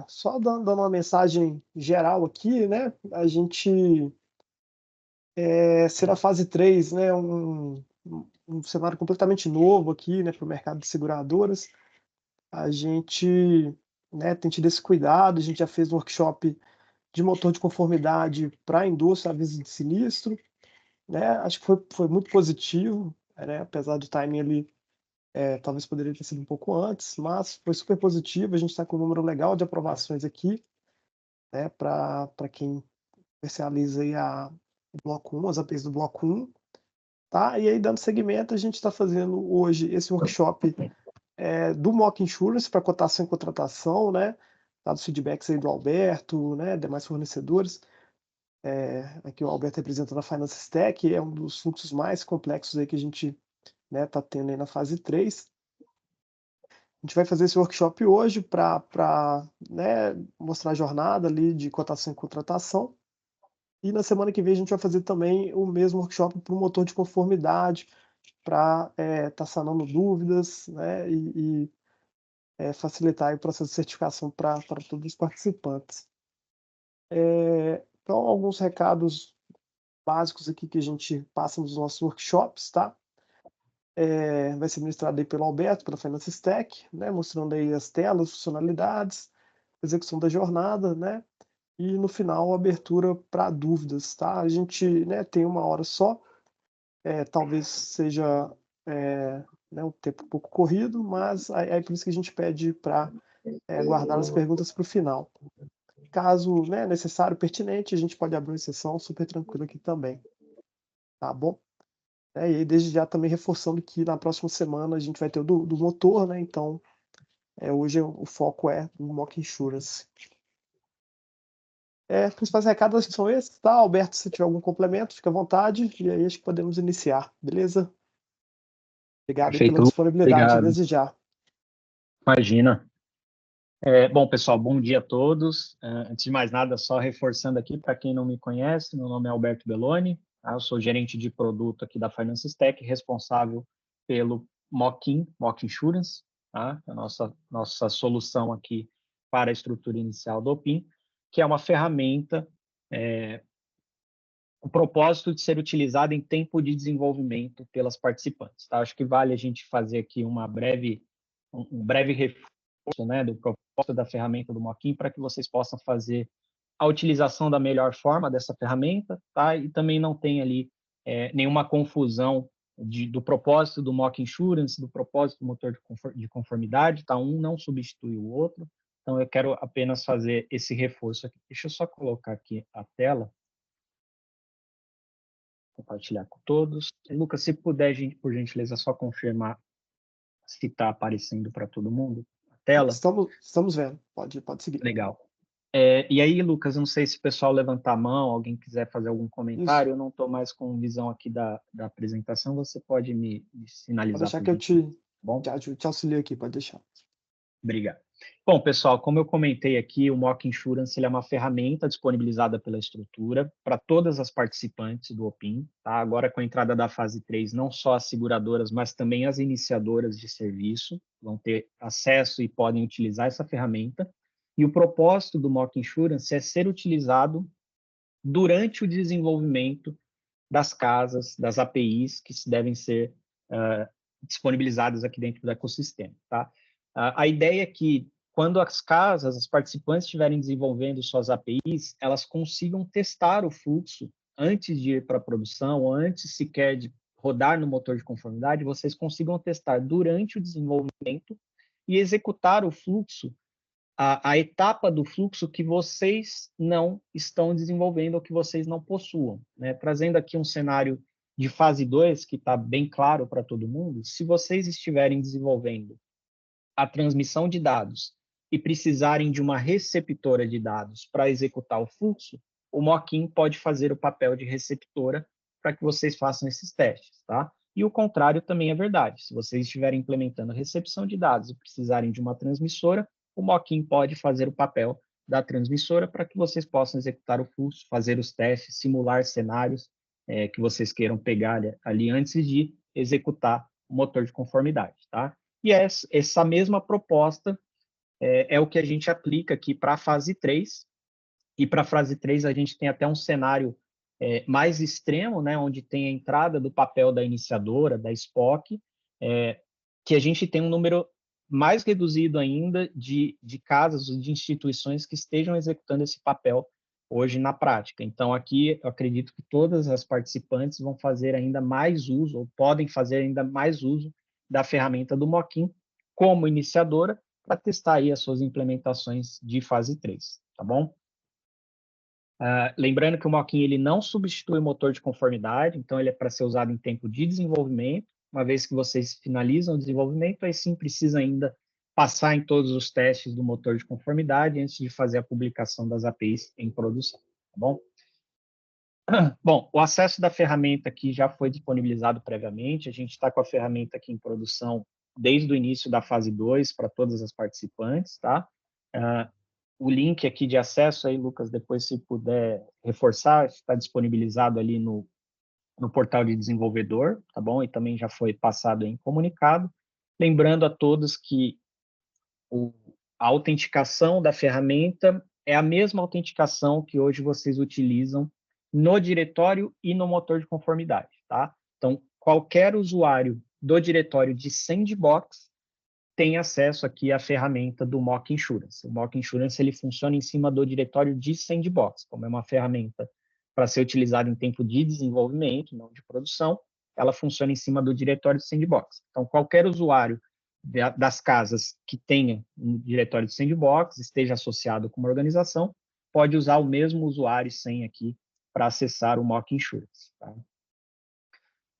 Só dando uma mensagem geral aqui, né, a gente, ser a fase 3, né, um cenário completamente novo aqui, né, para o mercado de seguradoras. A gente, né, tem tido esse cuidado, a gente já fez um workshop de motor de conformidade para a indústria, aviso de sinistro, né, acho que foi muito positivo, né, apesar do timing ali, talvez poderia ter sido um pouco antes, mas foi super positivo, a gente está com um número legal de aprovações aqui, né, para quem comercializa aí o bloco 1, as APIs do bloco 1, tá. E aí dando seguimento, a gente está fazendo hoje esse workshop, do Mock Insurance para cotação e contratação, né, dados feedbacks aí do Alberto, né, demais fornecedores. Aqui o Alberto representando a Finance Stack, é um dos fluxos mais complexos aí que a gente, né, tá tendo aí na fase 3. A gente vai fazer esse workshop hoje para, né, mostrar a jornada ali de cotação e contratação. E na semana que vem a gente vai fazer também o mesmo workshop para o motor de conformidade, para estar sanando dúvidas, né, facilitar aí o processo de certificação para todos os participantes. Então, alguns recados básicos aqui que a gente passa nos nossos workshops, tá? Vai ser ministrado aí pelo Alberto, pela Finance Stack, né, mostrando aí as telas, funcionalidades, execução da jornada, né, e no final abertura para dúvidas, tá? A gente, né, tem 1 hora só, talvez seja, né, um tempo um pouco corrido, mas aí por isso que a gente pede para guardar as perguntas para o final. Caso, né, necessário, pertinente, a gente pode abrir uma sessão super tranquila aqui também, tá bom? E aí desde já também reforçando que na próxima semana a gente vai ter o do motor, né, então, hoje o foco é no Mock Insurance. Os principais recados acho que são esses, tá? Alberto, se tiver algum complemento, fica à vontade, e aí acho que podemos iniciar, beleza? Obrigado aí pela Perfeito, disponibilidade obrigado. desde já. Imagina. Bom, pessoal, bom dia a todos. Antes de mais nada, só reforçando aqui, para quem não me conhece, meu nome é Alberto Belloni, tá? Eu sou gerente de produto aqui da Finance Tech, responsável pelo Mock Insurance, tá? A nossa solução aqui para a estrutura inicial do OPIM, que é uma ferramenta, o propósito de ser utilizada em tempo de desenvolvimento pelas participantes, tá? Acho que vale a gente fazer aqui um breve reforço, né, do propósito da ferramenta do Mock para que vocês possam fazer a utilização da melhor forma dessa ferramenta, tá? E também não tem ali nenhuma confusão do propósito do Mock Insurance, do propósito do motor de conformidade, tá? Um não substitui o outro. Então, eu quero apenas fazer esse reforço aqui. Deixa eu só colocar aqui a tela, compartilhar com todos. Lucas, se puder, por gentileza, só confirmar se está aparecendo para todo mundo a tela. Estamos vendo, pode seguir. Legal. E aí, Lucas, eu não sei se o pessoal levantar a mão, alguém quiser fazer algum Isso, comentário, eu não estou mais com visão aqui da apresentação, você pode me pode sinalizar deixar por que eu gentileza, tá bom? te auxilio aqui, pode deixar. Obrigado. Bom, pessoal, como eu comentei aqui, o Mock Insurance ele é uma ferramenta disponibilizada pela estrutura para todas as participantes do OPIM. Tá? Agora, com a entrada da fase 3, não só as seguradoras, mas também as iniciadoras de serviço vão ter acesso e podem utilizar essa ferramenta. E o propósito do Mock Insurance é ser utilizado durante o desenvolvimento das casas, das APIs que devem ser disponibilizadas aqui dentro do ecossistema. Tá? A ideia é que, quando as casas, as participantes estiverem desenvolvendo suas APIs, elas consigam testar o fluxo antes de ir para a produção, ou antes sequer de rodar no motor de conformidade, vocês consigam testar durante o desenvolvimento e executar o fluxo, a etapa do fluxo que vocês não estão desenvolvendo ou que vocês não possuam. Né? Trazendo aqui um cenário de fase 2, que está bem claro para todo mundo, se vocês estiverem desenvolvendo a transmissão de dados e precisarem de uma receptora de dados para executar o fluxo, o Mock pode fazer o papel de receptora para que vocês façam esses testes. Tá? E o contrário também é verdade. Se vocês estiverem implementando a recepção de dados e precisarem de uma transmissora, o Mock pode fazer o papel da transmissora para que vocês possam executar o fluxo, fazer os testes, simular cenários que vocês queiram pegar ali antes de executar o motor de conformidade. Tá? E essa mesma proposta é o que a gente aplica aqui para a fase 3. E para a fase 3 a gente tem até um cenário mais extremo, né, onde tem a entrada do papel da iniciadora, da SPOC, que a gente tem um número mais reduzido ainda de casas, de instituições que estejam executando esse papel hoje na prática. Então, aqui, eu acredito que todas as participantes vão fazer ainda mais uso, ou podem fazer ainda mais uso da ferramenta do Moqin como iniciadora, para testar aí as suas implementações de fase 3, tá bom? Lembrando que o Moqin ele não substitui o motor de conformidade, então ele é para ser usado em tempo de desenvolvimento. Uma vez que vocês finalizam o desenvolvimento, aí sim precisa ainda passar em todos os testes do motor de conformidade antes de fazer a publicação das APIs em produção, tá bom? Bom, o acesso da ferramenta aqui já foi disponibilizado previamente, a gente está com a ferramenta aqui em produção desde o início da fase 2 para todas as participantes, tá? O link aqui de acesso aí, Lucas, depois se puder reforçar, está disponibilizado ali no portal de desenvolvedor, tá bom? E também já foi passado em comunicado. Lembrando a todos que a autenticação da ferramenta é a mesma autenticação que hoje vocês utilizam no diretório e no motor de conformidade, tá? Então, qualquer usuário do diretório de Sandbox tem acesso aqui à ferramenta do Mock Insurance. O Mock Insurance ele funciona em cima do diretório de Sandbox, como é uma ferramenta para ser utilizada em tempo de desenvolvimento, não de produção, ela funciona em cima do diretório de Sandbox. Então, qualquer usuário das casas que tenha um diretório de Sandbox, esteja associado com uma organização, pode usar o mesmo usuário e senha aqui para acessar o Mock Insurance. Tá?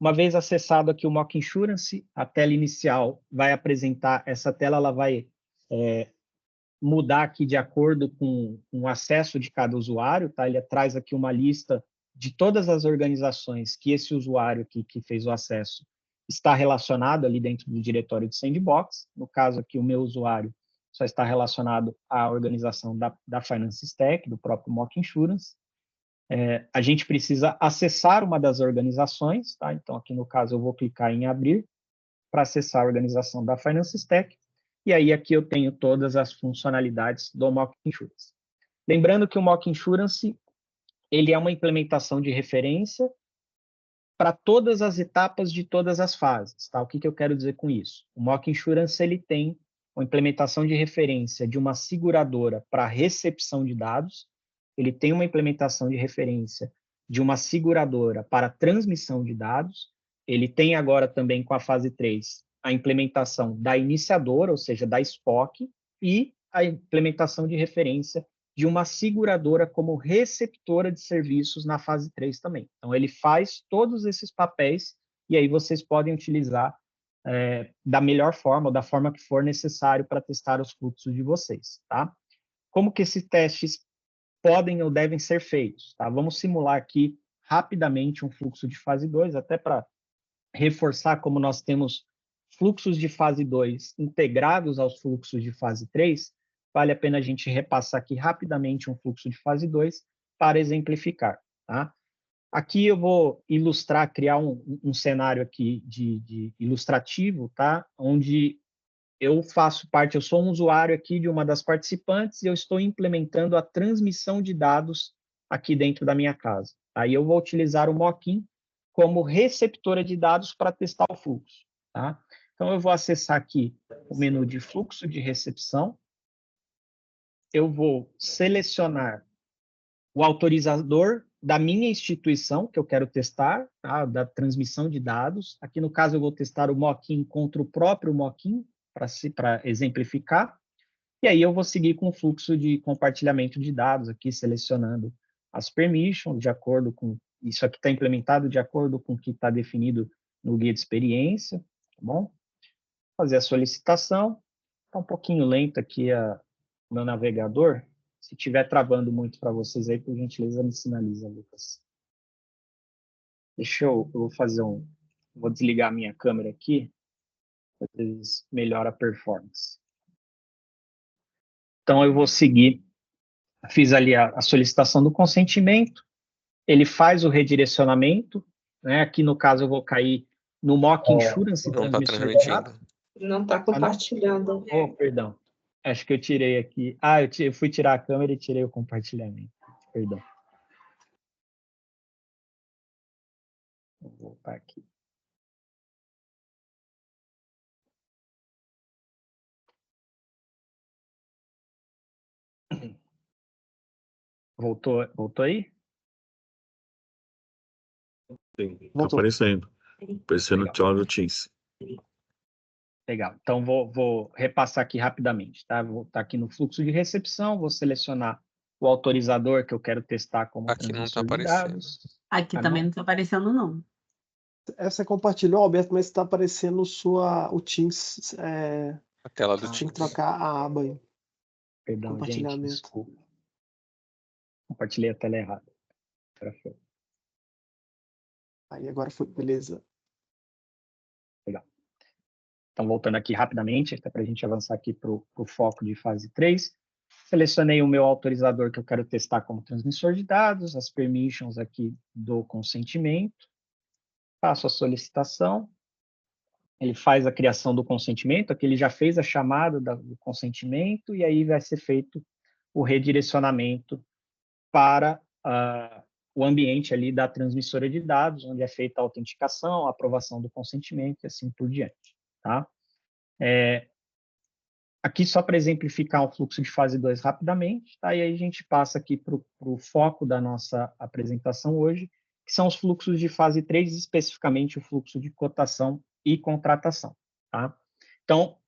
Uma vez acessado aqui o Mock Insurance, a tela inicial vai apresentar, essa tela ela vai mudar aqui de acordo com o acesso de cada usuário, tá? Ele traz aqui uma lista de todas as organizações que esse usuário aqui que fez o acesso está relacionado ali dentro do diretório de Sandbox. No caso aqui, o meu usuário só está relacionado à organização da Finance Stack, do próprio Mock Insurance. A gente precisa acessar uma das organizações, tá? Então, aqui no caso, eu vou clicar em abrir para acessar a organização da Finance Stack, e aí aqui eu tenho todas as funcionalidades do Mock Insurance. Lembrando que o Mock Insurance, ele é uma implementação de referência para todas as etapas de todas as fases, tá? O que eu quero dizer com isso? O Mock Insurance, ele tem uma implementação de referência de uma seguradora para recepção de dados, ele tem uma implementação de referência de uma seguradora para transmissão de dados, ele tem agora também com a fase 3 a implementação da iniciadora, ou seja, da SPOC, e a implementação de referência de uma seguradora como receptora de serviços na fase 3 também. Então, ele faz todos esses papéis e aí vocês podem utilizar da melhor forma, ou da forma que for necessário para testar os fluxos de vocês, tá? Como que esses testes podem ou devem ser feitos, tá? Vamos simular aqui rapidamente um fluxo de fase 2, até para reforçar como nós temos fluxos de fase 2 integrados aos fluxos de fase 3, vale a pena a gente repassar aqui rapidamente um fluxo de fase 2 para exemplificar, tá? Aqui eu vou ilustrar, criar um cenário aqui de ilustrativo, tá? Onde eu faço parte, eu sou um usuário aqui de uma das participantes e eu estou implementando a transmissão de dados aqui dentro da minha casa. Aí eu vou utilizar o Mock-in como receptora de dados para testar o fluxo, tá? Então, eu vou acessar aqui o menu de fluxo de recepção, eu vou selecionar o autorizador da minha instituição, que eu quero testar, tá? Da transmissão de dados. Aqui, no caso, eu vou testar o Mock-in contra o próprio Mock-in, para exemplificar. E aí, eu vou seguir com o fluxo de compartilhamento de dados, aqui selecionando as permissions, de acordo com... Isso aqui está implementado de acordo com o que está definido no guia de experiência, tá bom? Fazer a solicitação. Está um pouquinho lento aqui o meu navegador. Se estiver travando muito para vocês aí, por gentileza, me sinaliza, Lucas. Eu vou fazer vou desligar a minha câmera aqui, às vezes melhora a performance. Então, eu vou seguir, fiz ali a solicitação do consentimento, ele faz o redirecionamento, né? Aqui no caso eu vou cair no Mock Insurance Não está transmissor de dados. transmitindo. Não está compartilhando. Oh, perdão. Acho que eu tirei aqui. Eu fui tirar a câmera e tirei o compartilhamento. Perdão. Vou voltar aqui. Voltou aí? Sim, tá Voltou. aparecendo. Aparecendo Legal. no tela do Teams. Legal. Então, vou repassar aqui rapidamente, tá? Vou estar aqui no fluxo de recepção, vou selecionar o autorizador que eu quero testar como Aqui não tá transmissor de aparecendo. dados. Aqui Ah, também não? não tá aparecendo, não. Você compartilhou, Alberto, mas está aparecendo o Teams. A tela do Ah, Tinha que Teams. trocar a aba aí. Perdão, gente, Compartilhamento. desculpa. Compartilhei a tela errada. Agora foi. Aí agora foi, beleza. Legal. Então, voltando aqui rapidamente, até para a gente avançar aqui para o foco de fase 3. Selecionei o meu autorizador que eu quero testar como transmissor de dados, as permissions aqui do consentimento. Faço a solicitação. Ele faz a criação do consentimento, aqui ele já fez a chamada do consentimento, e aí vai ser feito o redirecionamento para o ambiente ali da transmissora de dados, onde é feita a autenticação, a aprovação do consentimento e assim por diante. Tá? Aqui só para exemplificar o fluxo de fase 2 rapidamente, tá? E aí a gente passa aqui para o foco da nossa apresentação hoje, que são os fluxos de fase 3, especificamente o fluxo de cotação e contratação. Tá? Então,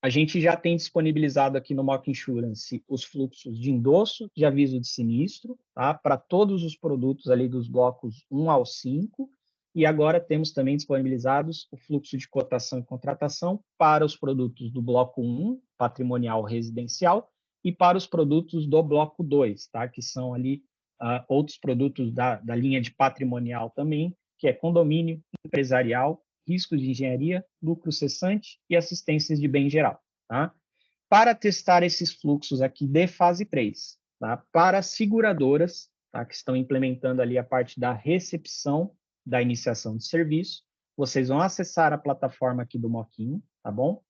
a gente já tem disponibilizado aqui no Mock Insurance os fluxos de endosso, de aviso de sinistro, tá? Para todos os produtos ali dos blocos 1 ao 5, e agora temos também disponibilizados o fluxo de cotação e contratação para os produtos do bloco 1, patrimonial residencial, e para os produtos do bloco 2, tá? Que são ali outros produtos da linha de patrimonial também, que é condomínio, empresarial, riscos de engenharia, lucro cessante e assistências de bem geral. Tá? Para testar esses fluxos aqui de fase 3, tá? Para seguradoras, tá? Que estão implementando ali a parte da recepção da iniciação de serviço, vocês vão acessar a plataforma aqui do Mock-In, tá bom?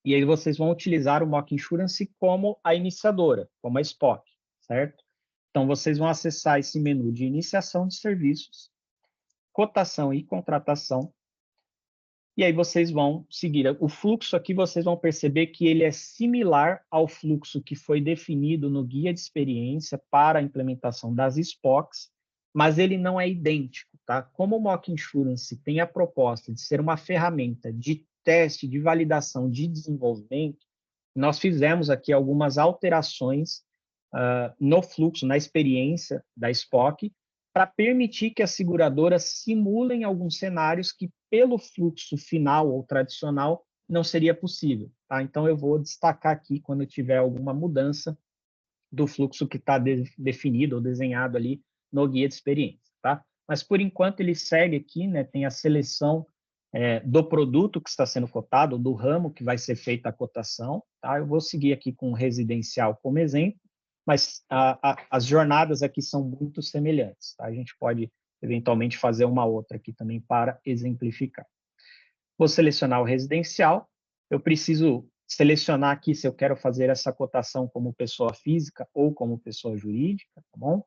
E aí vocês vão utilizar o Mock Insurance como a iniciadora, como a SPOC, certo? Então, vocês vão acessar esse menu de iniciação de serviços, cotação e contratação, e aí vocês vão seguir. O fluxo aqui, vocês vão perceber que ele é similar ao fluxo que foi definido no guia de experiência para a implementação das SPOCs, mas ele não é idêntico, tá? Como o Mock Insurance tem a proposta de ser uma ferramenta de teste, de validação, de desenvolvimento, nós fizemos aqui algumas alterações no fluxo, na experiência da SPOC, para permitir que as seguradoras simulem alguns cenários que, pelo fluxo final ou tradicional, não seria possível. Tá? Então, eu vou destacar aqui quando tiver alguma mudança do fluxo que está definido ou desenhado ali no guia de experiência. Tá? Mas, por enquanto, ele segue aqui, né, tem a seleção do produto que está sendo cotado, do ramo que vai ser feita a cotação. Tá? Eu vou seguir aqui com o residencial como exemplo, mas as jornadas aqui são muito semelhantes. Tá? A gente pode, eventualmente, fazer uma outra aqui também para exemplificar. Vou selecionar o residencial. Eu preciso selecionar aqui se eu quero fazer essa cotação como pessoa física ou como pessoa jurídica, tá bom?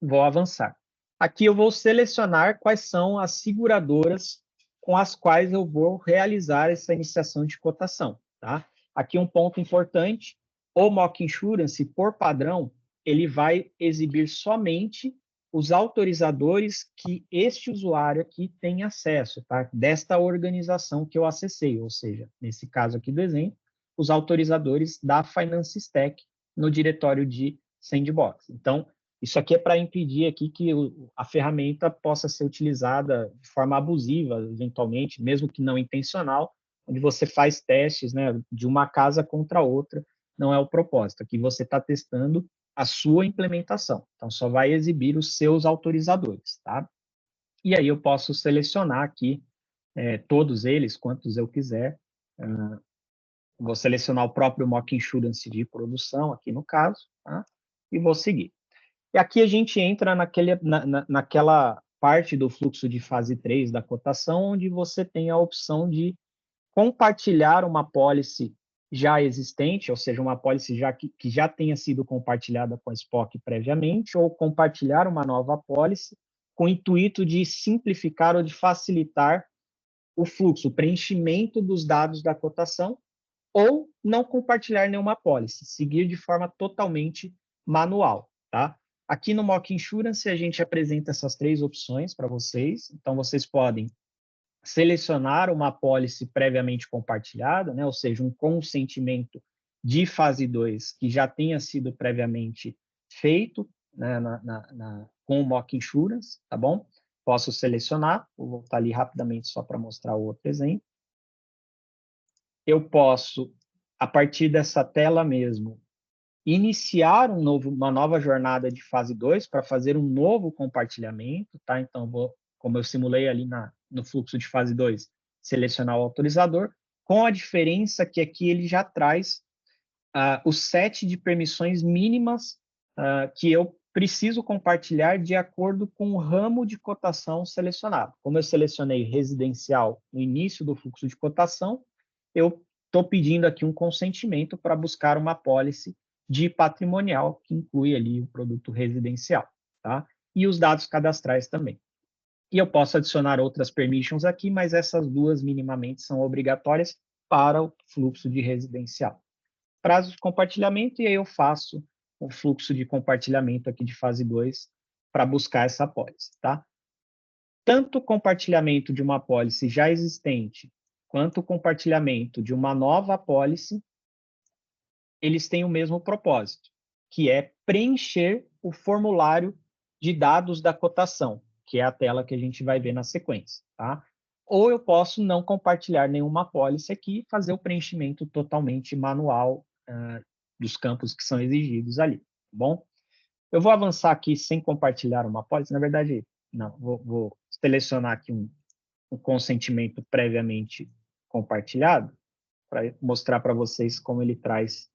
Vou avançar. Aqui eu vou selecionar quais são as seguradoras com as quais eu vou realizar essa iniciação de cotação, tá? Aqui um ponto importante, o Mock Insurance, por padrão, ele vai exibir somente os autorizadores que este usuário aqui tem acesso, tá? Desta organização que eu acessei, ou seja, nesse caso aqui do exemplo, os autorizadores da Finance Stack no diretório de Sandbox. Então, isso aqui é para impedir aqui que a ferramenta possa ser utilizada de forma abusiva, eventualmente, mesmo que não intencional, onde você faz testes, né, de uma casa contra outra, não é o propósito. Aqui você está testando a sua implementação, então só vai exibir os seus autorizadores, tá? E aí eu posso selecionar aqui todos eles, quantos eu quiser. Vou selecionar o próprio Mock Insurance de produção, aqui no caso, tá? E vou seguir. E aqui a gente entra naquela parte do fluxo de fase 3 da cotação, onde você tem a opção de compartilhar uma pólice já existente, ou seja, uma apólice que já tenha sido compartilhada com a SPOC previamente, ou compartilhar uma nova apólice com o intuito de simplificar ou de facilitar o fluxo, o preenchimento dos dados da cotação, ou não compartilhar nenhuma apólice, seguir de forma totalmente manual, tá? Aqui no Mock Insurance a gente apresenta essas 3 opções para vocês, então vocês podem selecionar uma apólice previamente compartilhada, né? Ou seja, um consentimento de fase 2 que já tenha sido previamente feito, né, com o Mock Insurance, tá bom? Posso selecionar, vou voltar ali rapidamente só para mostrar o outro exemplo. Eu posso, a partir dessa tela mesmo, iniciar uma nova jornada de fase 2 para fazer um novo compartilhamento, tá? Então, como eu simulei ali no fluxo de fase 2, selecionar o autorizador, com a diferença que aqui ele já traz o set de permissões mínimas que eu preciso compartilhar de acordo com o ramo de cotação selecionado. Como eu selecionei residencial no início do fluxo de cotação, eu estou pedindo aqui um consentimento para buscar uma apólice de patrimonial, que inclui ali o produto residencial, tá? E os dados cadastrais também. E eu posso adicionar outras permissions aqui, mas essas 2 minimamente são obrigatórias para o fluxo de residencial. Prazo de compartilhamento, e aí eu faço o fluxo de compartilhamento aqui de fase 2 para buscar essa apólice, tá? Tanto o compartilhamento de uma apólice já existente, quanto o compartilhamento de uma nova apólice, eles têm o mesmo propósito, que é preencher o formulário de dados da cotação, que é a tela que a gente vai ver na sequência, tá? Ou eu posso não compartilhar nenhuma apólice aqui e fazer o preenchimento totalmente manual dos campos que são exigidos ali, tá bom? Eu vou avançar aqui sem compartilhar uma apólice, na verdade, não, vou selecionar aqui um consentimento previamente compartilhado, para mostrar para vocês como ele traz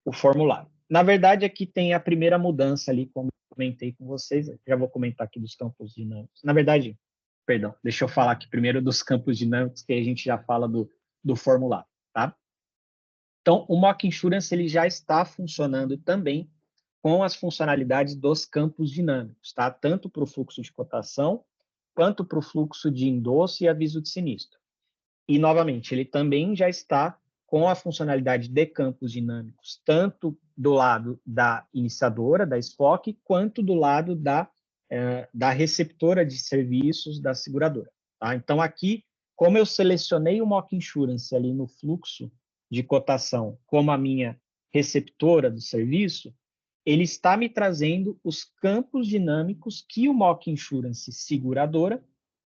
o formulário. Na verdade, aqui tem a primeira mudança ali, como eu comentei com vocês, já vou comentar aqui dos campos dinâmicos. Na verdade, perdão, deixa eu falar aqui primeiro dos campos dinâmicos, que a gente já fala do formulário, tá? Então, o Mock Insurance ele já está funcionando também com as funcionalidades dos campos dinâmicos, tá? Tanto para o fluxo de cotação, quanto para o fluxo de endosso e aviso de sinistro. E, novamente, ele também já está com a funcionalidade de campos dinâmicos, tanto do lado da iniciadora, da SPOC, quanto do lado da receptora de serviços da seguradora. Tá? Então, aqui, como eu selecionei o Mock Insurance ali no fluxo de cotação como a minha receptora do serviço, ele está me trazendo os campos dinâmicos que o Mock Insurance seguradora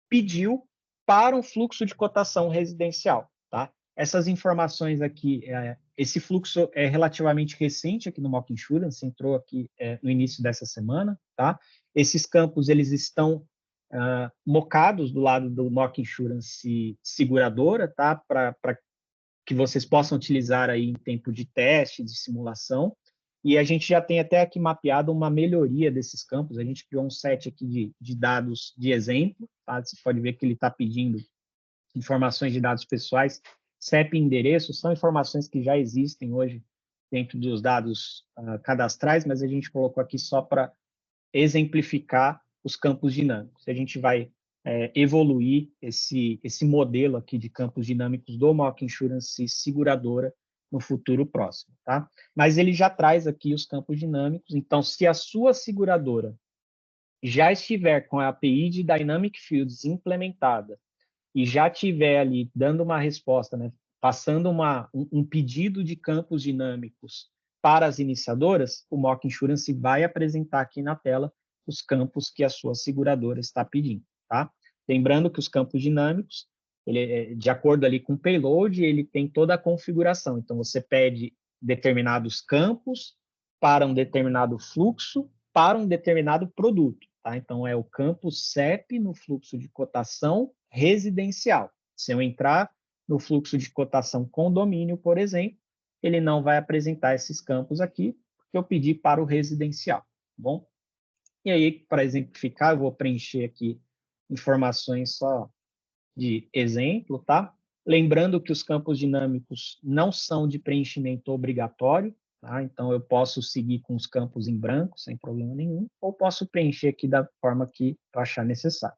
pediu para um fluxo de cotação residencial, tá? Essas informações aqui, esse fluxo é relativamente recente aqui no Mock Insurance, entrou aqui no início dessa semana, tá? Esses campos, eles estão mocados do lado do Mock Insurance seguradora, tá? Para que vocês possam utilizar aí em tempo de teste, de simulação. E a gente já tem até aqui mapeado uma melhoria desses campos. A gente criou um set aqui de dados de exemplo, tá? Você pode ver que ele está pedindo informações de dados pessoais, CEP e endereço, são informações que já existem hoje dentro dos dados cadastrais, mas a gente colocou aqui só para exemplificar os campos dinâmicos. A gente vai evoluir esse modelo aqui de campos dinâmicos do Mock Insurance seguradora no futuro próximo, tá? Mas ele já traz aqui os campos dinâmicos, então se a sua seguradora já estiver com a API de Dynamic Fields implementada e já tiver ali dando uma resposta, né, passando um pedido de campos dinâmicos para as iniciadoras, o Mock Insurance vai apresentar aqui na tela os campos que a sua seguradora está pedindo, tá? Lembrando que os campos dinâmicos, de acordo ali com o payload, ele tem toda a configuração. Então, você pede determinados campos para um determinado fluxo, para um determinado produto, tá? Então, é o campo CEP no fluxo de cotação residencial. Se eu entrar no fluxo de cotação condomínio, por exemplo, ele não vai apresentar esses campos aqui, porque eu pedi para o residencial, tá bom? E aí, para exemplificar, eu vou preencher aqui informações só de exemplo, tá? Lembrando que os campos dinâmicos não são de preenchimento obrigatório, tá? Então, eu posso seguir com os campos em branco, sem problema nenhum, ou posso preencher aqui da forma que eu achar necessário.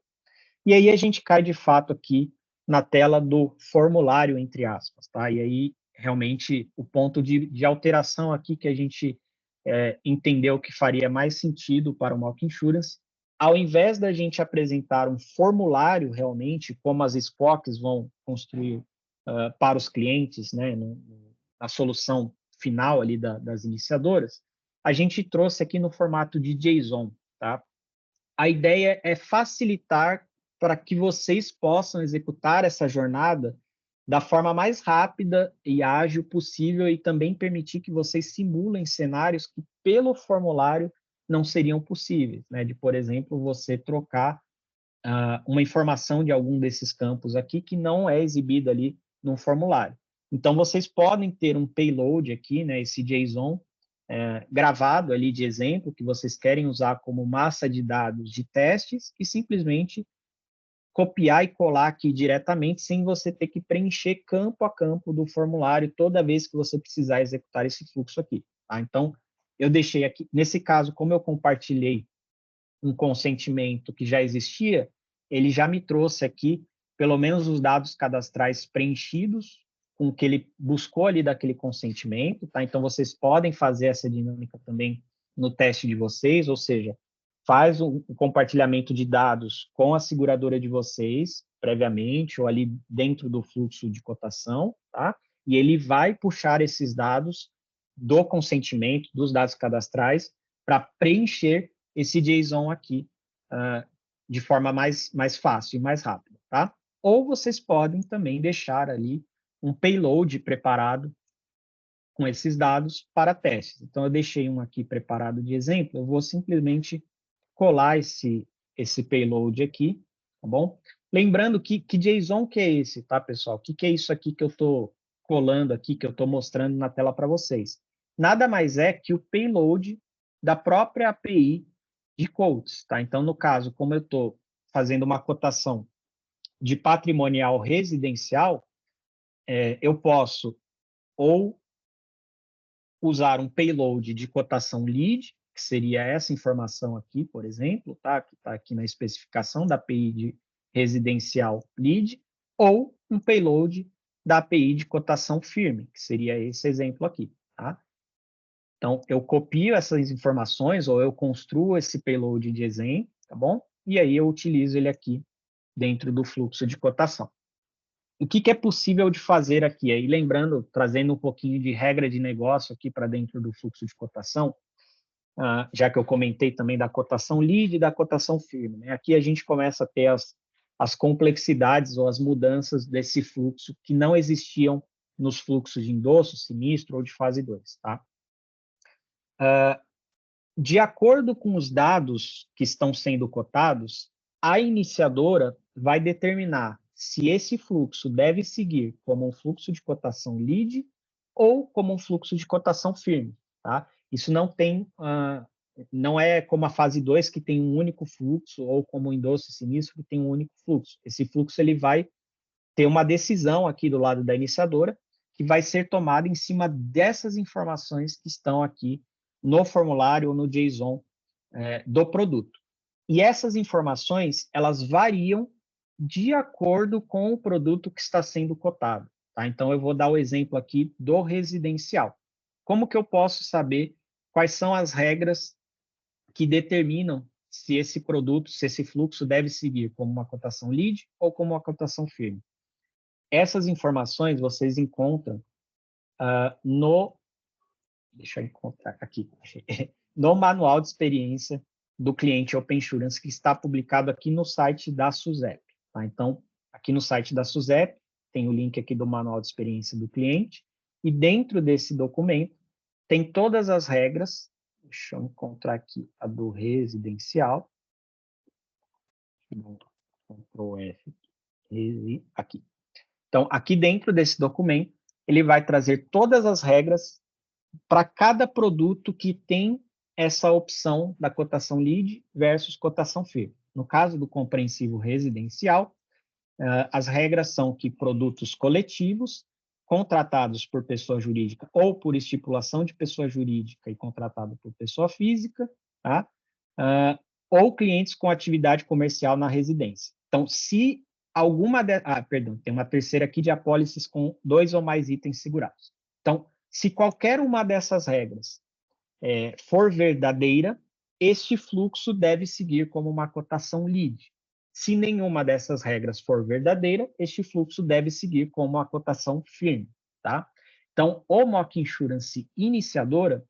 E aí a gente cai, de fato, aqui na tela do formulário, entre aspas, tá? E aí, realmente, o ponto de alteração aqui que a gente entendeu que faria mais sentido para o Mock Insurance, ao invés da gente apresentar um formulário, realmente, como as SPOCs vão construir para os clientes, né, na solução final ali das iniciadoras, a gente trouxe aqui no formato de JSON, tá? A ideia é facilitar para que vocês possam executar essa jornada da forma mais rápida e ágil possível e também permitir que vocês simulem cenários que, pelo formulário, não seriam possíveis, né? De, por exemplo, você trocar uma informação de algum desses campos aqui que não é exibida ali no formulário. Então, vocês podem ter um payload aqui, né, esse JSON, gravado ali de exemplo, que vocês querem usar como massa de dados de testes e simplesmente copiar e colar aqui diretamente, sem você ter que preencher campo a campo do formulário toda vez que você precisar executar esse fluxo aqui. Tá? Então, eu deixei aqui, nesse caso, como eu compartilhei um consentimento que já existia, ele já me trouxe aqui pelo menos os dados cadastrais preenchidos com o que ele buscou ali daquele consentimento, tá? Então, vocês podem fazer essa dinâmica também no teste de vocês, ou seja, faz um compartilhamento de dados com a seguradora de vocês, previamente, ou ali dentro do fluxo de cotação, tá? E ele vai puxar esses dados do consentimento, dos dados cadastrais, para preencher esse JSON aqui de forma mais fácil e mais rápida, tá? Ou vocês podem também deixar ali um payload preparado com esses dados para testes. Então, eu deixei um aqui preparado de exemplo, eu vou simplesmente colar esse payload aqui, tá bom? Lembrando que JSON que é esse, tá, pessoal? O que é isso aqui que eu estou colando aqui, que eu estou mostrando na tela para vocês? Nada mais é que o payload da própria API de quotes, tá? Então, no caso, como eu estou fazendo uma cotação de patrimonial residencial, eu posso ou usar um payload de cotação lead, que seria essa informação aqui, por exemplo, tá? Que está aqui na especificação da API de residencial lead, ou um payload da API de cotação firme, que seria esse exemplo aqui, tá? Então, eu copio essas informações ou eu construo esse payload de exemplo, tá bom? E aí eu utilizo ele aqui dentro do fluxo de cotação. O que é possível de fazer aqui? Aí, lembrando, trazendo um pouquinho de regra de negócio aqui para dentro do fluxo de cotação, já que eu comentei também da cotação lead e da cotação firme, né? Aqui a gente começa a ter as complexidades ou as mudanças desse fluxo que não existiam nos fluxos de endosso, sinistro ou de fase 2, tá? De acordo com os dados que estão sendo cotados, a iniciadora vai determinar se esse fluxo deve seguir como um fluxo de cotação lead ou como um fluxo de cotação firme, tá? Isso não é como a fase 2 que tem um único fluxo ou como o endosso sinistro que tem um único fluxo. Esse fluxo ele vai ter uma decisão aqui do lado da iniciadora que vai ser tomada em cima dessas informações que estão aqui no formulário ou no JSON do produto. E essas informações, elas variam de acordo com o produto que está sendo cotado. Tá? Então, eu vou dar o exemplo aqui do residencial. Como que eu posso saber quais são as regras que determinam se esse produto, se esse fluxo deve seguir como uma cotação lead ou como uma cotação firme? Essas informações vocês encontram deixa eu encontrar aqui, no manual de experiência do cliente Open Insurance, que está publicado aqui no site da SUSEP. Tá? Então, aqui no site da SUSEP, tem o link aqui do manual de experiência do cliente, e dentro desse documento tem todas as regras, deixa eu encontrar aqui a do residencial, Ctrl F, aqui. Então, aqui dentro desse documento, ele vai trazer todas as regras para cada produto que tem essa opção da cotação lead versus cotação firme. No caso do compreensivo residencial, As regras são que produtos coletivos contratados por pessoa jurídica ou por estipulação de pessoa jurídica e contratado por pessoa física, tá? Ou clientes com atividade comercial na residência. Então, se alguma... tem uma terceira aqui de apólices com 2 ou mais itens segurados. Então, se qualquer uma dessas regras for verdadeira, este fluxo deve seguir como uma cotação lead. Se nenhuma dessas regras for verdadeira, este fluxo deve seguir como uma cotação firme, tá? Então, o Mock Insurance iniciadora,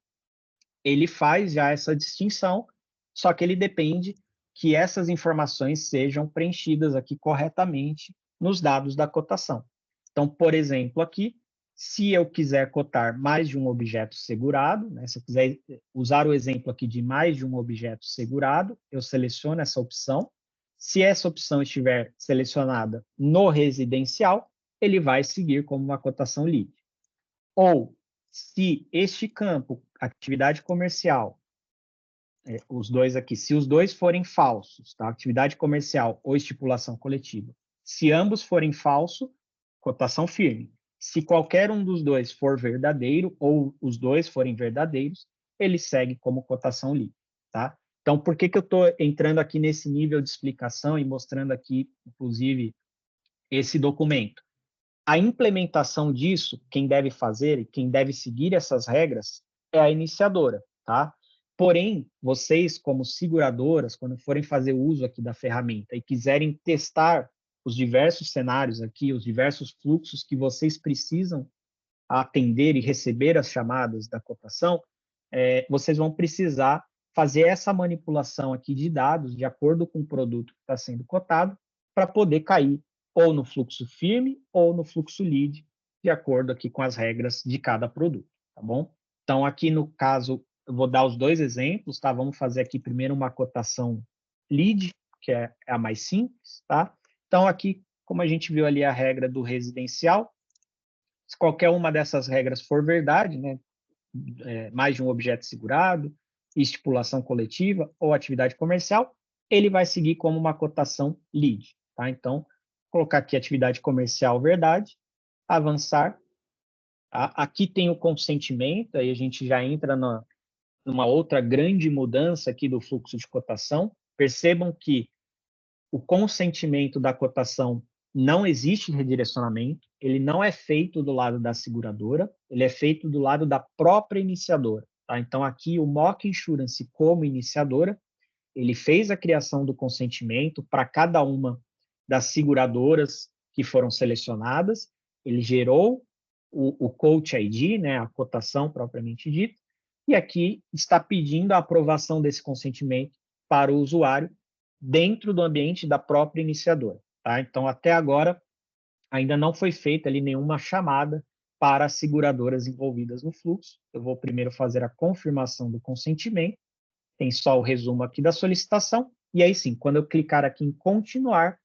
ele faz já essa distinção, só que ele depende que essas informações sejam preenchidas aqui corretamente nos dados da cotação. Então, por exemplo, aqui, se eu quiser cotar mais de um objeto segurado, né, se eu quiser usar o exemplo aqui de mais de um objeto segurado, eu seleciono essa opção. Se essa opção estiver selecionada no residencial, ele vai seguir como uma cotação lead. Ou, se este campo, atividade comercial, os dois aqui, se os dois forem falsos, tá? Atividade comercial ou estipulação coletiva, se ambos forem falso, cotação firme. Se qualquer um dos dois for verdadeiro ou os dois forem verdadeiros, ele segue como cotação lead, tá? Então, por que eu estou entrando aqui nesse nível de explicação e mostrando aqui, inclusive, esse documento? A implementação disso, quem deve fazer e quem deve seguir essas regras é a iniciadora, tá? Porém, vocês, como seguradoras, quando forem fazer uso aqui da ferramenta e quiserem testar os diversos cenários aqui, os diversos fluxos que vocês precisam atender e receber as chamadas da cotação, vocês vão precisar fazer essa manipulação aqui de dados de acordo com o produto que está sendo cotado para poder cair ou no fluxo firme ou no fluxo lead, de acordo aqui com as regras de cada produto, tá bom? Então, aqui no caso, eu vou dar os dois exemplos, tá? Vamos fazer aqui primeiro uma cotação lead, que é a mais simples, tá? Então, aqui, como a gente viu ali a regra do residencial, se qualquer uma dessas regras for verdade, né? Mais de um objeto segurado, estipulação coletiva ou atividade comercial, ele vai seguir como uma cotação lead, tá? Então, colocar aqui atividade comercial verdade, avançar. Tá? Aqui tem o consentimento, aí a gente já entra numa outra grande mudança aqui do fluxo de cotação. Percebam que o consentimento da cotação não existe redirecionamento, ele não é feito do lado da seguradora, ele é feito do lado da própria iniciadora. Tá? Então, aqui o Mock Insurance, como iniciadora, ele fez a criação do consentimento para cada uma das seguradoras que foram selecionadas, ele gerou o Coach ID, né, a cotação propriamente dita, e aqui está pedindo a aprovação desse consentimento para o usuário dentro do ambiente da própria iniciadora. Tá? Então, até agora, ainda não foi feita ali nenhuma chamada para as seguradoras envolvidas no fluxo. Eu vou primeiro fazer a confirmação do consentimento, tem só o resumo aqui da solicitação, e aí sim, quando eu clicar aqui em continuar,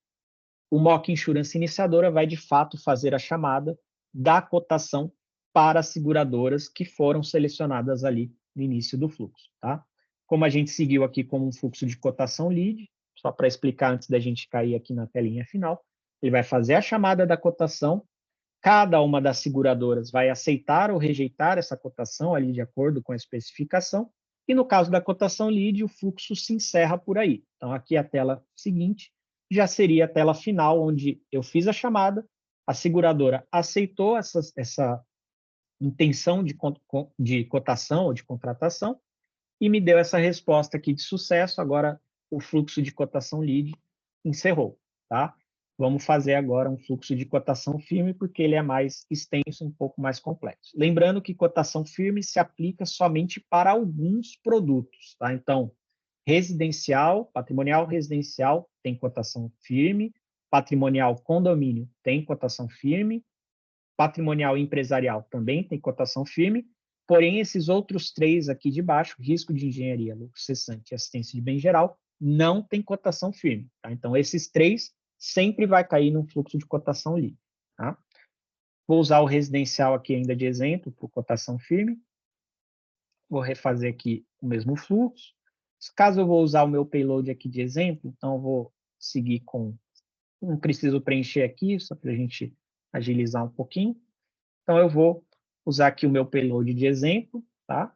o Mock Insurance iniciadora vai de fato fazer a chamada da cotação para as seguradoras que foram selecionadas ali no início do fluxo, tá? Como a gente seguiu aqui como um fluxo de cotação lead, só para explicar antes da gente cair aqui na telinha final, ele vai fazer a chamada da cotação, cada uma das seguradoras vai aceitar ou rejeitar essa cotação ali de acordo com a especificação, e no caso da cotação lead, o fluxo se encerra por aí. Então, aqui a tela seguinte já seria a tela final, onde eu fiz a chamada, a seguradora aceitou essa intenção de cotação ou de contratação e me deu essa resposta aqui de sucesso. Agora, o fluxo de cotação lead encerrou, tá? Vamos fazer agora um fluxo de cotação firme, porque ele é mais extenso, um pouco mais complexo. Lembrando que cotação firme se aplica somente para alguns produtos, tá? Então, residencial, patrimonial residencial tem cotação firme, patrimonial condomínio tem cotação firme, patrimonial empresarial também tem cotação firme, porém esses outros três aqui de baixo, risco de engenharia, lucro cessante e assistência de bem geral, não tem cotação firme, tá? Então, esses três sempre vai cair no fluxo de cotação livre, tá? Vou usar o residencial aqui ainda de exemplo, por cotação firme. Vou refazer aqui o mesmo fluxo. Caso eu vou usar o meu payload aqui de exemplo, então eu vou seguir com não preciso preencher aqui, só para a gente agilizar um pouquinho. Então, eu vou usar aqui o meu payload de exemplo, tá?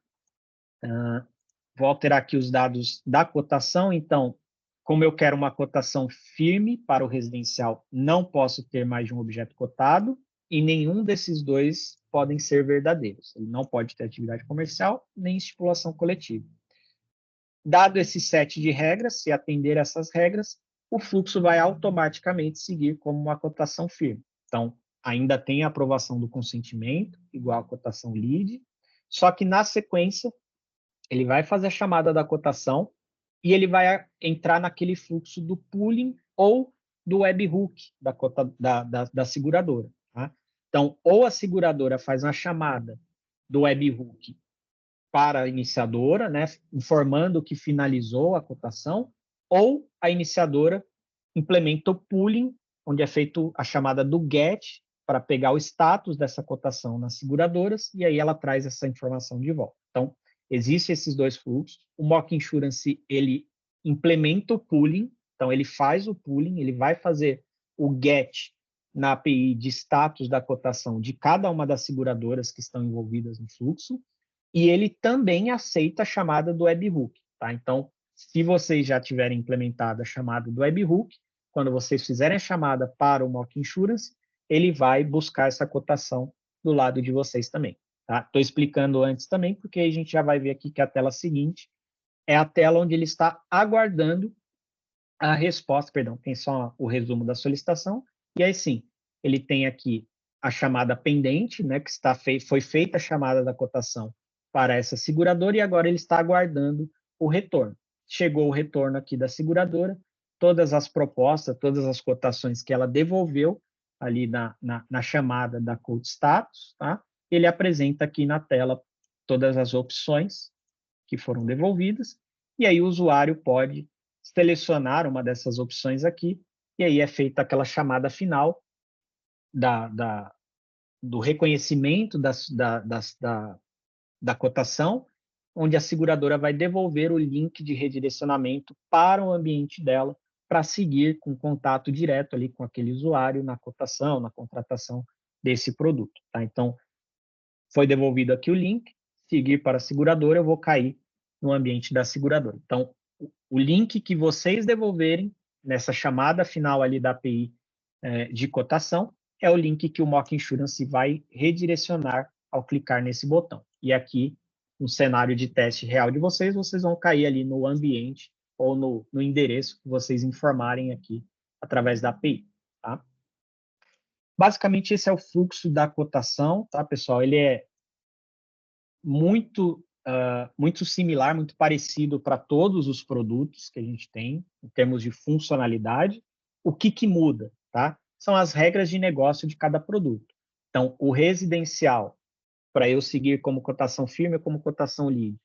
Vou alterar aqui os dados da cotação. Então, como eu quero uma cotação firme para o residencial, não posso ter mais de um objeto cotado e nenhum desses dois podem ser verdadeiros. Ele não pode ter atividade comercial nem estipulação coletiva. Dado esse set de regras, se atender essas regras, o fluxo vai automaticamente seguir como uma cotação firme. Então, ainda tem a aprovação do consentimento, igual a cotação lead, só que na sequência, ele vai fazer a chamada da cotação e ele vai entrar naquele fluxo do pooling ou do webhook da seguradora. Tá? Então, ou a seguradora faz uma chamada do webhook para a iniciadora, né, informando que finalizou a cotação, ou a iniciadora implementa o pooling, onde é feito a chamada do GET para pegar o status dessa cotação nas seguradoras, e aí ela traz essa informação de volta. Então, existem esses dois fluxos. O Mock Insurance, ele implementa o pooling, então ele faz o pooling, ele vai fazer o GET na API de status da cotação de cada uma das seguradoras que estão envolvidas no fluxo, e ele também aceita a chamada do webhook, tá? Então, se vocês já tiverem implementado a chamada do webhook, quando vocês fizerem a chamada para o Mock Insurance, ele vai buscar essa cotação do lado de vocês também, tá? Estou explicando antes também, porque a gente já vai ver aqui que a tela seguinte é a tela onde ele está aguardando a resposta, perdão, tem só o resumo da solicitação, e aí sim, ele tem aqui a chamada pendente, né, que foi feita a chamada da cotação para essa seguradora e agora ele está aguardando o retorno. Chegou o retorno aqui da seguradora, todas as propostas, todas as cotações que ela devolveu ali na chamada da quote status, tá? Ele apresenta aqui na tela todas as opções que foram devolvidas, e aí o usuário pode selecionar uma dessas opções aqui, e aí é feita aquela chamada final do reconhecimento da cotação, onde a seguradora vai devolver o link de redirecionamento para o ambiente dela, para seguir com contato direto ali com aquele usuário na cotação, na contratação desse produto. Tá? Então, foi devolvido aqui o link, seguir para a seguradora, eu vou cair no ambiente da seguradora. Então, o link que vocês devolverem nessa chamada final ali da API de cotação é o link que o Mock Insurance vai redirecionar ao clicar nesse botão. E aqui, no cenário de teste real de vocês, vocês vão cair ali no ambiente ou no endereço que vocês informarem aqui através da API. Tá? Basicamente, esse é o fluxo da cotação, tá, pessoal? Ele é muito similar, muito parecido para todos os produtos que a gente tem, em termos de funcionalidade. O que muda, tá? São as regras de negócio de cada produto. Então, o residencial, para eu seguir como cotação firme ou como cotação lead,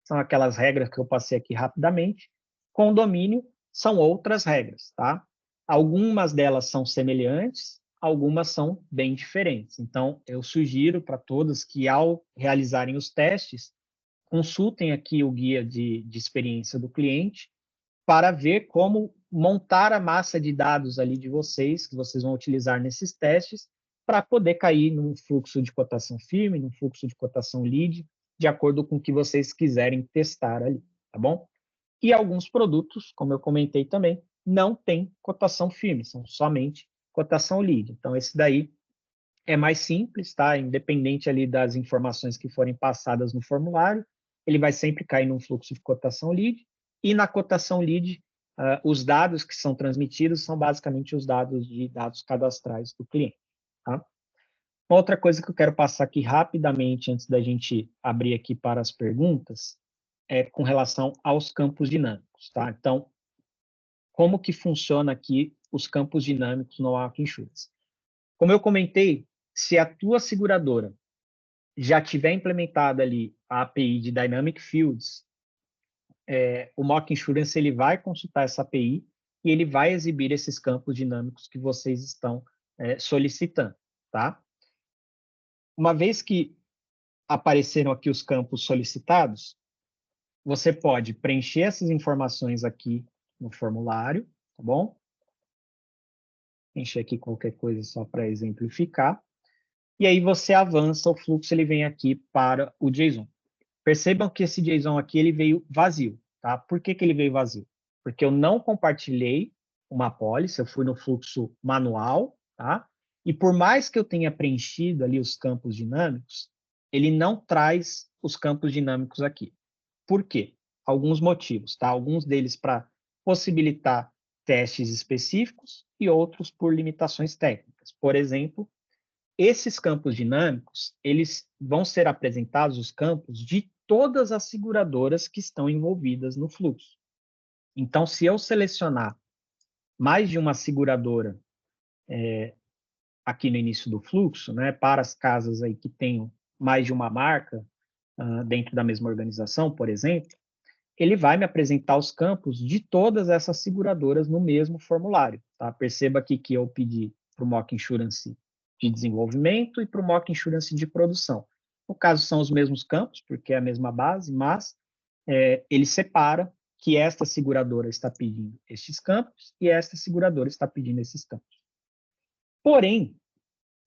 são aquelas regras que eu passei aqui rapidamente. Condomínio são outras regras, tá? Algumas delas são semelhantes, algumas são bem diferentes. Então, eu sugiro para todos que, ao realizarem os testes, consultem aqui o guia de experiência do cliente para ver como montar a massa de dados ali de vocês, que vocês vão utilizar nesses testes, para poder cair num fluxo de cotação firme, num fluxo de cotação lead, de acordo com o que vocês quiserem testar ali, tá bom? E alguns produtos, como eu comentei também, não tem cotação firme, são somente cotação lead. Então, esse daí é mais simples, tá? Independente ali das informações que forem passadas no formulário, ele vai sempre cair num fluxo de cotação lead, e na cotação lead, os dados que são transmitidos são basicamente os dados de dados cadastrais do cliente, tá? Uma outra coisa que eu quero passar aqui rapidamente, antes da gente abrir aqui para as perguntas, é com relação aos campos dinâmicos, tá? Então, como que funciona aqui os campos dinâmicos no Mock Insurance? Como eu comentei, se a tua seguradora já tiver implementada ali a API de Dynamic Fields, o Mock Insurance ele vai consultar essa API e ele vai exibir esses campos dinâmicos que vocês estão solicitando, tá? Uma vez que apareceram aqui os campos solicitados, você pode preencher essas informações aqui no formulário, tá bom? encher aqui qualquer coisa só para exemplificar. E aí você avança o fluxo, ele vem aqui para o JSON. Percebam que esse JSON aqui, ele veio vazio, tá? Por que que ele veio vazio? Porque eu não compartilhei uma policy, eu fui no fluxo manual, tá? E por mais que eu tenha preenchido ali os campos dinâmicos, ele não traz os campos dinâmicos aqui. Por quê? Alguns motivos, tá? Alguns deles para possibilitar testes específicos e outros por limitações técnicas. Por exemplo, esses campos dinâmicos, eles vão ser apresentados, os campos, de todas as seguradoras que estão envolvidas no fluxo. Então, se eu selecionar mais de uma seguradora aqui no início do fluxo, né, para as casas aí que tenham mais de uma marca dentro da mesma organização, por exemplo, ele vai me apresentar os campos de todas essas seguradoras no mesmo formulário. Tá? Perceba aqui que eu pedi para o Mock Insurance de desenvolvimento e para o Mock Insurance de produção. No caso, são os mesmos campos, porque é a mesma base, mas ele separa que esta seguradora está pedindo estes campos e esta seguradora está pedindo esses campos. Porém,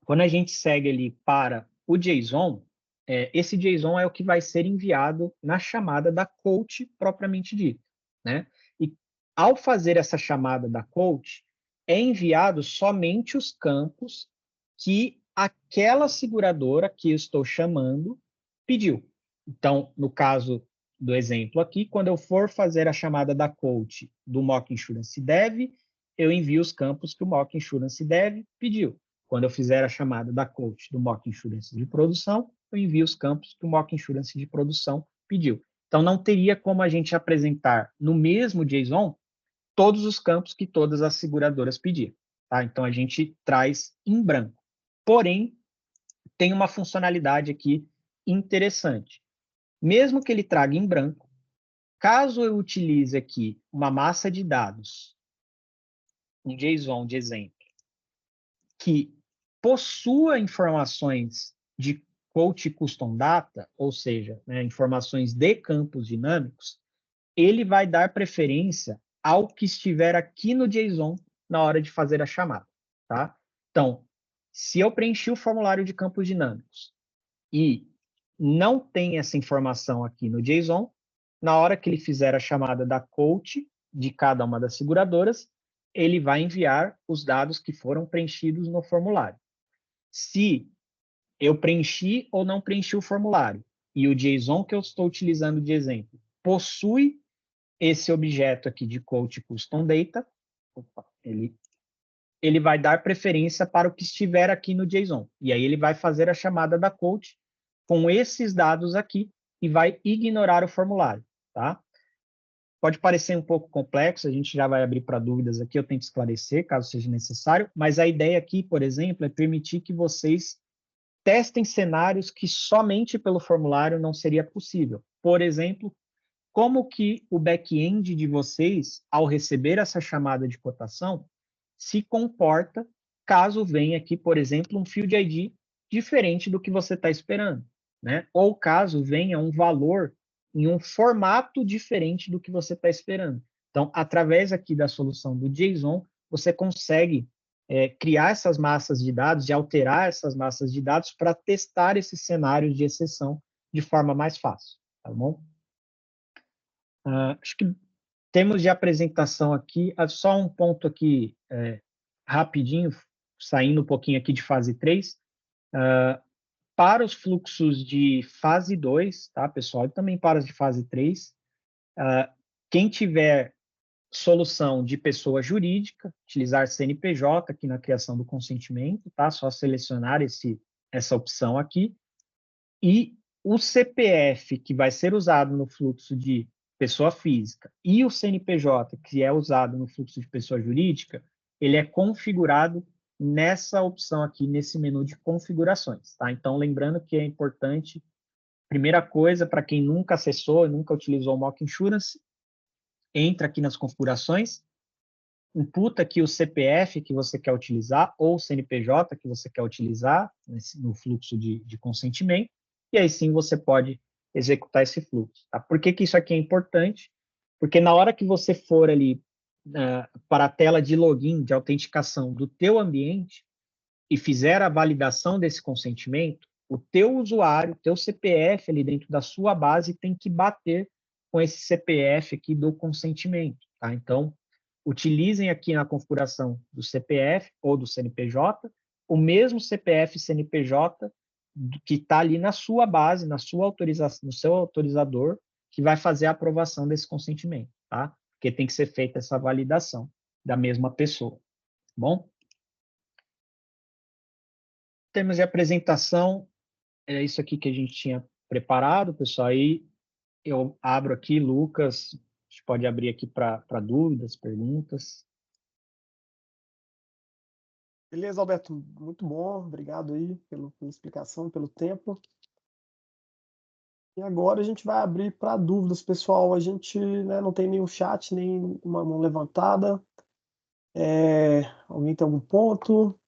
quando a gente segue ali para o JSON, esse JSON é o que vai ser enviado na chamada da coach propriamente dita, né? E ao fazer essa chamada da coach, é enviado somente os campos que aquela seguradora que eu estou chamando pediu. Então, no caso do exemplo aqui, quando eu for fazer a chamada da coach do Mock Insurance Dev, eu envio os campos que o Mock Insurance Dev pediu. Quando eu fizer a chamada da coach do Mock Insurance de produção, eu envio os campos que o Mock Insurance de produção pediu. Então, não teria como a gente apresentar no mesmo JSON todos os campos que todas as seguradoras pediram. Tá? Então, a gente traz em branco. Porém, tem uma funcionalidade aqui interessante. Mesmo que ele traga em branco, caso eu utilize aqui uma massa de dados, um JSON de exemplo, que possua informações de Coach Custom Data, ou seja, né, informações de campos dinâmicos, ele vai dar preferência ao que estiver aqui no JSON na hora de fazer a chamada, tá? Então, se eu preenchi o formulário de campos dinâmicos e não tem essa informação aqui no JSON, na hora que ele fizer a chamada da coach de cada uma das seguradoras, ele vai enviar os dados que foram preenchidos no formulário. Se eu preenchi ou não preenchi o formulário e o JSON que eu estou utilizando de exemplo possui esse objeto aqui de Coach Custom Data, ele vai dar preferência para o que estiver aqui no JSON. E aí ele vai fazer a chamada da coach com esses dados aqui e vai ignorar o formulário, tá? Pode parecer um pouco complexo, a gente já vai abrir para dúvidas aqui, eu tento esclarecer, caso seja necessário, mas a ideia aqui, por exemplo, é permitir que vocês testem cenários que somente pelo formulário não seria possível. Por exemplo, como que o back-end de vocês, ao receber essa chamada de cotação, se comporta caso venha aqui, por exemplo, um Field ID diferente do que você está esperando, né? Ou caso venha um valor em um formato diferente do que você está esperando. Então, através aqui da solução do JSON, você consegue criar essas massas de dados e alterar essas massas de dados para testar esses cenários de exceção de forma mais fácil, tá bom? Acho que temos de apresentação aqui, só um ponto aqui rapidinho, saindo um pouquinho aqui de fase 3, para os fluxos de fase 2, tá, pessoal, e também para os de fase 3, quem tiver solução de pessoa jurídica, utilizar CNPJ aqui na criação do consentimento, tá, só selecionar essa opção aqui, e o CPF que vai ser usado no fluxo de pessoa física e o CNPJ que é usado no fluxo de pessoa jurídica, ele é configurado nessa opção aqui, nesse menu de configurações, tá? Então, lembrando que é importante, primeira coisa, para quem nunca acessou, nunca utilizou o Mock Insurance, entra aqui nas configurações, imputa aqui o CPF que você quer utilizar ou o CNPJ que você quer utilizar no fluxo de consentimento, e aí sim você pode executar esse fluxo. Tá? Por que isso aqui é importante? Porque na hora que você for ali para a tela de login, de autenticação do teu ambiente e fizer a validação desse consentimento, o teu usuário, teu CPF ali dentro da sua base tem que bater com esse CPF aqui do consentimento, tá? Então, utilizem aqui na configuração do CPF ou do CNPJ o mesmo CPF e CNPJ que está ali na sua base, na sua autorização, no seu autorizador, que vai fazer a aprovação desse consentimento, tá? Porque tem que ser feita essa validação da mesma pessoa, tá bom? Em termos de apresentação, é isso aqui que a gente tinha preparado, pessoal. Aí eu abro aqui, Lucas, a gente pode abrir aqui para dúvidas, perguntas. Beleza, Alberto, muito bom. Obrigado aí pela explicação, pelo tempo. E agora a gente vai abrir para dúvidas, pessoal. A gente, né, não tem nenhum chat, nem uma mão levantada. Alguém tem algum ponto?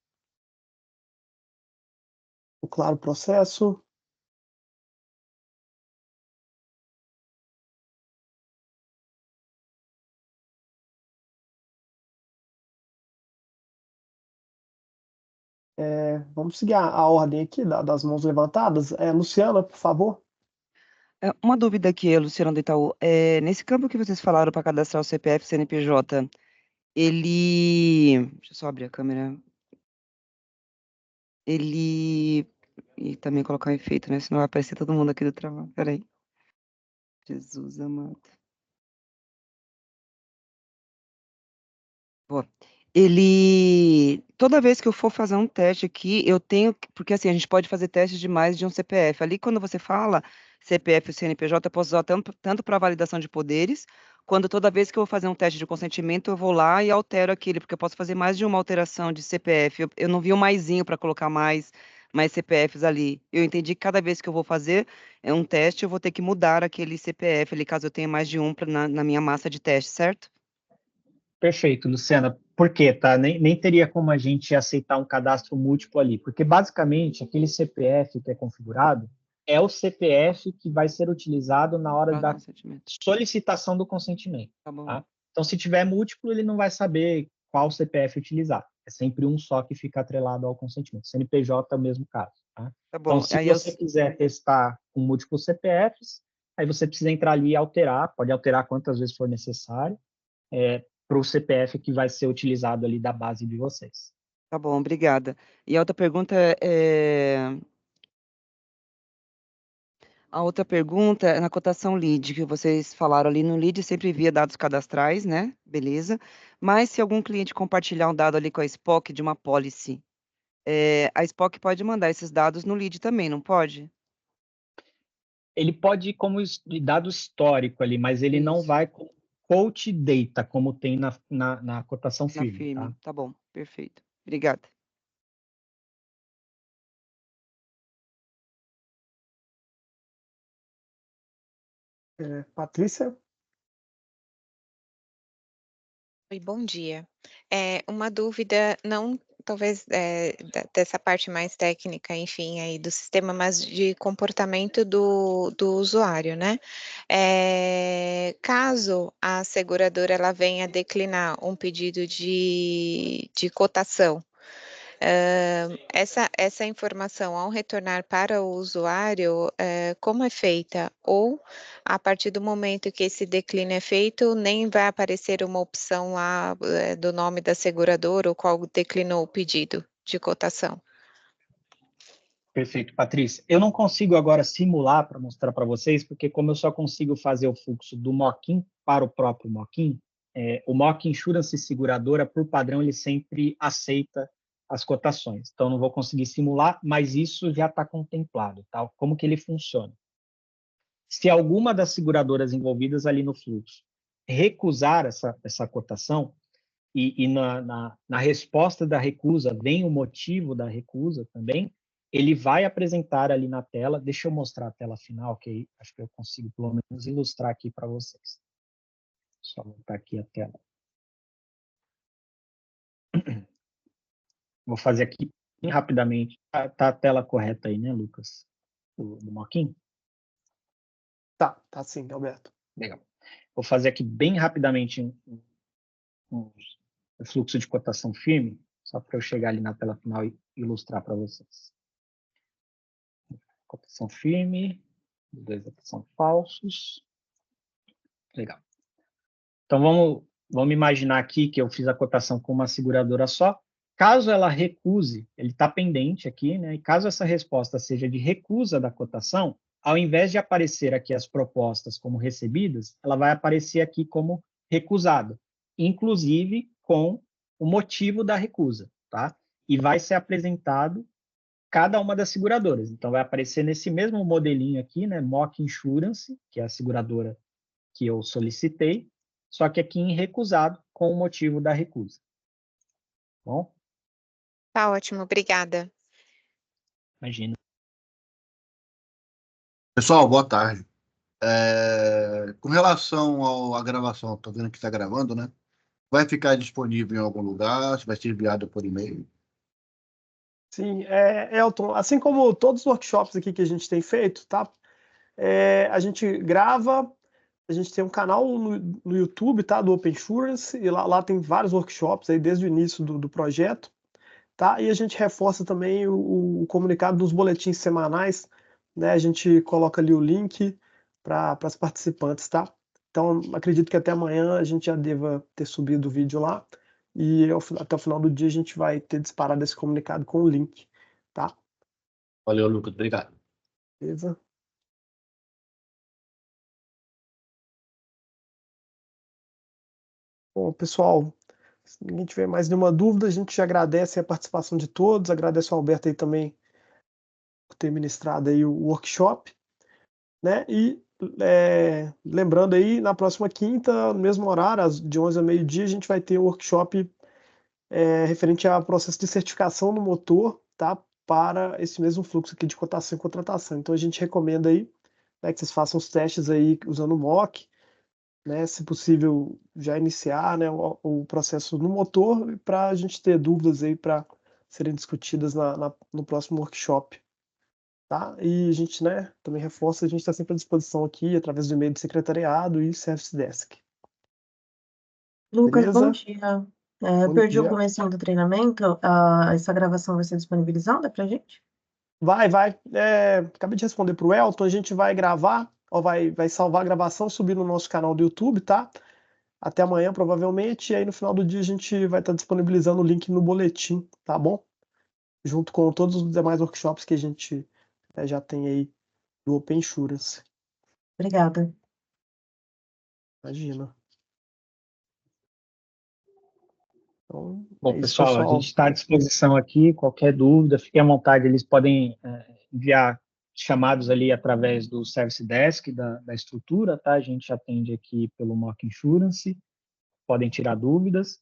Claro o processo. Vamos seguir a ordem aqui das mãos levantadas. Luciana, por favor. Uma dúvida aqui, Luciano do Itaú. Nesse campo que vocês falaram para cadastrar o CPF e CNPJ, ele... Deixa eu só abrir a câmera. Ele... E também colocar um efeito, né? Senão vai aparecer todo mundo aqui do trabalho. Peraí. Jesus amado. Boa. Ele... Toda vez que eu for fazer um teste aqui, eu tenho... Porque assim, a gente pode fazer testes de mais de um CPF. Ali, quando você fala CPF e CNPJ, eu posso usar tanto para validação de poderes, quando toda vez que eu vou fazer um teste de consentimento, eu vou lá e altero aquele, porque eu posso fazer mais de uma alteração de CPF. Eu não vi um maisinho para colocar mais CPFs ali. Eu entendi que cada vez que eu vou fazer um teste, eu vou ter que mudar aquele CPF ali, caso eu tenha mais de um na minha massa de teste, certo? Perfeito, Luciana. Por quê, tá? Nem teria como a gente aceitar um cadastro múltiplo ali, porque basicamente aquele CPF que é configurado é o CPF que vai ser utilizado na hora da solicitação do consentimento. Tá bom. Tá? Então, se tiver múltiplo, ele não vai saber qual CPF utilizar. É sempre um só que fica atrelado ao consentimento. CNPJ é o mesmo caso. Tá? Tá bom. Então, se você quiser testar com múltiplos CPFs, aí você precisa entrar ali e alterar, pode alterar quantas vezes for necessário, para o CPF que vai ser utilizado ali da base de vocês. Tá bom, obrigada. E a outra pergunta é na cotação lead, que vocês falaram ali no lead, sempre via dados cadastrais, né? Beleza. Mas se algum cliente compartilhar um dado ali com a SPOC de uma policy, a SPOC pode mandar esses dados no lead também, não pode? Ele pode ir como dado histórico ali, mas ele não vai com quote data, como tem na cotação firme. Tá? Tá bom, perfeito. Obrigada. Patrícia? Oi, bom dia. Uma dúvida, não talvez dessa parte mais técnica, enfim, aí do sistema, mas de comportamento do usuário, né? Caso a seguradora ela venha declinar um pedido de cotação, essa informação, ao retornar para o usuário, como é feita? Ou, a partir do momento que esse declínio é feito, nem vai aparecer uma opção lá do nome da seguradora, o qual declinou o pedido de cotação? Perfeito, Patrícia. Eu não consigo agora simular para mostrar para vocês, porque como eu só consigo fazer o fluxo do Mock-in para o próprio Mock-in, o Mock Insurance Seguradora, por padrão, ele sempre aceita as cotações. Então, não vou conseguir simular, mas isso já está contemplado. Tá? Como que ele funciona? Se alguma das seguradoras envolvidas ali no fluxo recusar essa cotação, e na resposta da recusa vem o motivo da recusa também, ele vai apresentar ali na tela, deixa eu mostrar a tela final, que aí acho que eu consigo pelo menos ilustrar aqui para vocês. Só voltar aqui a tela. Vou fazer aqui bem rapidamente. Tá a tela correta aí, né, Lucas? Do Mock-in? Tá sim, Alberto. Legal. Vou fazer aqui bem rapidamente o fluxo de cotação firme, só para eu chegar ali na tela final e ilustrar para vocês. Cotação firme, os dois aqui são falsos. Legal. Então, vamos imaginar aqui que eu fiz a cotação com uma seguradora só. Caso ela recuse, ele está pendente aqui, né? E caso essa resposta seja de recusa da cotação, ao invés de aparecer aqui as propostas como recebidas, ela vai aparecer aqui como recusada, inclusive com o motivo da recusa, tá? E vai ser apresentado cada uma das seguradoras. Então, vai aparecer nesse mesmo modelinho aqui, né? Mock Insurance, que é a seguradora que eu solicitei, só que aqui em recusado, com o motivo da recusa. Bom? Tá ótimo, obrigada. Imagina. Pessoal, boa tarde. Com relação à gravação, estou vendo que está gravando, né? Vai ficar disponível em algum lugar? Vai ser enviado por e-mail? Sim, Elton, assim como todos os workshops aqui que a gente tem feito, tá? A gente grava, a gente tem um canal no YouTube, tá? Do Open Insurance, e lá tem vários workshops aí desde o início do projeto, tá? E a gente reforça também o comunicado dos boletins semanais, né? A gente coloca ali o link para as participantes, tá? Então, acredito que até amanhã a gente já deva ter subido o vídeo lá, e até o final do dia a gente vai ter disparado esse comunicado com o link, tá? Valeu, Lucas. Obrigado. Beleza? Bom, pessoal, se ninguém tiver mais nenhuma dúvida, a gente agradece a participação de todos, agradece ao Alberto aí também por ter ministrado aí o workshop, né? E lembrando aí, na próxima quinta, no mesmo horário, de 11 ao meio-dia, a gente vai ter um workshop referente ao processo de certificação no motor, tá? Para esse mesmo fluxo aqui de cotação e contratação. Então a gente recomenda aí, né, que vocês façam os testes aí usando o mock, né, se possível já iniciar, né, o processo no motor, para a gente ter dúvidas aí para serem discutidas no próximo workshop, tá? E a gente, né, também reforça, a gente está sempre à disposição aqui através do e-mail do secretariado e Service Desk. Lucas, Beleza? bom dia. Eu Bom perdi o dia. comecinho do treinamento. Essa gravação vai ser disponibilizada pra gente? Vai. Acabei de responder para o Elton, a gente vai gravar, vai salvar a gravação, subir no nosso canal do YouTube, tá? Até amanhã, provavelmente, e aí no final do dia a gente vai estar disponibilizando o link no boletim, tá bom? Junto com todos os demais workshops que a gente já tem aí do Open Insurance. Obrigada. Imagina. Então, Bom, é isso, pessoal, a gente está à disposição aqui, qualquer dúvida, fiquem à vontade, eles podem enviar chamados ali através do Service Desk da estrutura, tá? A gente atende aqui pelo Mock Insurance, podem tirar dúvidas.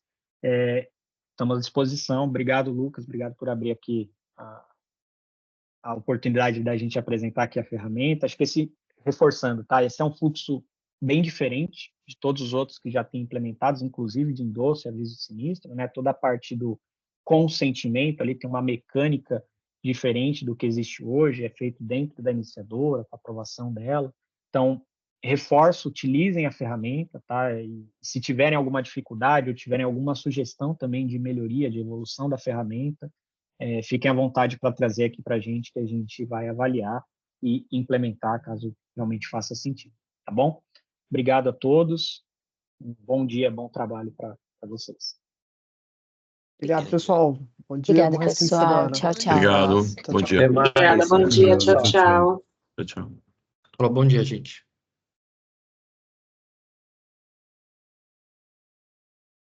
Estamos à disposição. Obrigado, Lucas, obrigado por abrir aqui a oportunidade da gente apresentar aqui a ferramenta. Acho que reforçando, tá? Esse é um fluxo bem diferente de todos os outros que já tem implementados, inclusive de endosso e aviso de sinistro, né? Toda a parte do consentimento ali tem uma mecânica diferente do que existe hoje, é feito dentro da iniciadora, com a aprovação dela. Então, reforço, utilizem a ferramenta, tá? E se tiverem alguma dificuldade ou tiverem alguma sugestão também de melhoria, de evolução da ferramenta, fiquem à vontade para trazer aqui para a gente, que a gente vai avaliar e implementar, caso realmente faça sentido, tá bom? Obrigado a todos, um bom dia, bom trabalho para vocês. Obrigado, pessoal. Bom dia, Obrigada, bom resto de pessoal. semana. Tchau, tchau. Obrigado. Tchau, Bom tchau. dia. Obrigada, bom dia, tchau, tchau. Tchau, tchau. Bom dia, gente.